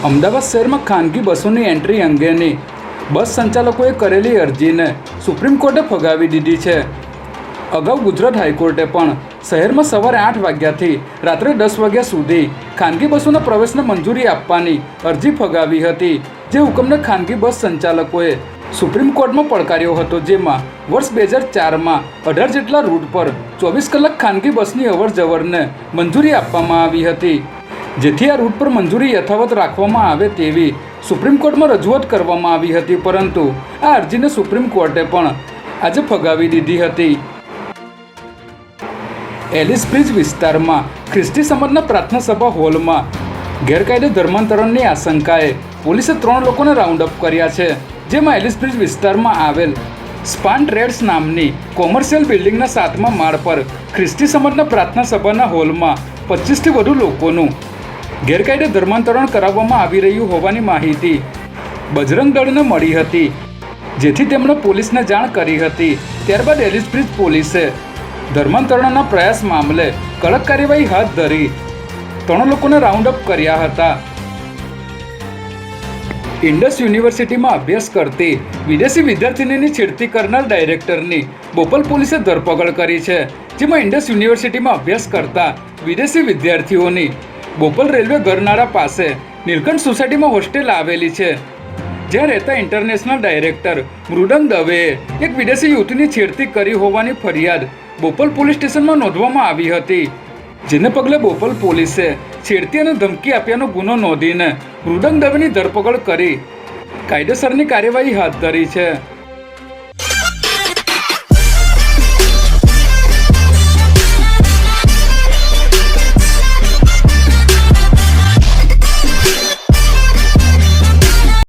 અમદાવાદ શહેરમાં ખાનગી બસોની એન્ટ્રી અંગેની બસ સંચાલકોએ કરેલી અરજીને સુપ્રીમ કોર્ટે ફગાવી દીધી છે. અગાઉ ગુજરાત હાઈકોર્ટે પણ શહેરમાં સવારે 8 વાગ્યાથી રાત્રે 10 વાગ્યા સુધી ખાનગી બસોના પ્રવેશને મંજૂરી આપવાની અરજી ફગાવી હતી, જે હુકમને ખાનગી બસ સંચાલકોએ સુપ્રીમ કોર્ટમાં પડકાર્યો હતો. જેમાં વર્ષ 2004માં 18 જેટલા રૂટ પર 24 કલાક ખાનગી બસની અવરજવરને મંજૂરી આપવામાં આવી હતી, જેથી આ રૂટ પર મંજૂરી યથાવત રાખવામાં આવે તેવી સુપ્રીમ કોર્ટમાં રજૂઆત કરવામાં આવી હતી. પરંતુ આ અરજીને સુપ્રીમ કોર્ટે પણ આજે ફગાવી દીધી હતી. એલિસ બ્રિજ વિસ્તારમાં ખ્રિસ્તી સમાજના પ્રાર્થના સભા હોલમાં ગેરકાયદે ધર્માંતરણની આશંકાએ પોલીસે 3 લોકોને રાઉન્ડ અપ કર્યા છે. જેમાં એલિસ બ્રિજ વિસ્તારમાં આવેલ સ્પાન ટ્રેડ્સ નામની કોમર્શિયલ બિલ્ડિંગના 7મા માળ પર ખ્રિસ્તી સમાજના પ્રાર્થના સભાના હોલમાં 25થી વધુ લોકોનું ગેરકાયદે ધર્માંતરણ કરાવવામાં આવી રહ્યું હોવાની માહિતી બજરંગ દળને મળી હતી, જેથી તેમણે પોલીસને જાણ કરી હતી. ત્યારબાદ એલિસ બ્રિજ પોલીસે ધર્માંતરણના પ્રયાસ મામલે કડક કાર્યવાહી હાથ ધરી 3 લોકોને રાઉન્ડ અપ કર્યા હતા. ઇન્ડસ યુનિવર્સિટીમાં અભ્યાસ કરતી વિદેશી વિદ્યાર્થીનીની છેડતી કરનાર ડાયરેક્ટરની બોપલ પોલીસે ધરપકડ કરી છે. જેમાં ઇન્ડસ યુનિવર્સિટીમાં અભ્યાસ કરતા વિદેશી વિદ્યાર્થીઓની બોપલ રેલવે ઘરનાળા પાસે નીલકંઠ સોસાયટીમાં હોસ્ટેલ આવેલી છે, જ્યાં રહેતા ઇન્ટરનેશનલ ડાયરેક્ટર મૃદંગ દવેએ એક વિદેશી યુવતીની છેડતી કરી હોવાની ફરિયાદ બોપલ પોલીસ સ્ટેશનમાં નોંધવામાં આવી હતી, જેને પગલે બોપલ પોલીસે છેડતી અને ધમકી આપ્યાનો ગુનો નોંધીને મૃદંગ દવેની ધરપકડ કરી કાયદેસરની કાર્યવાહી હાથ ધરી છે.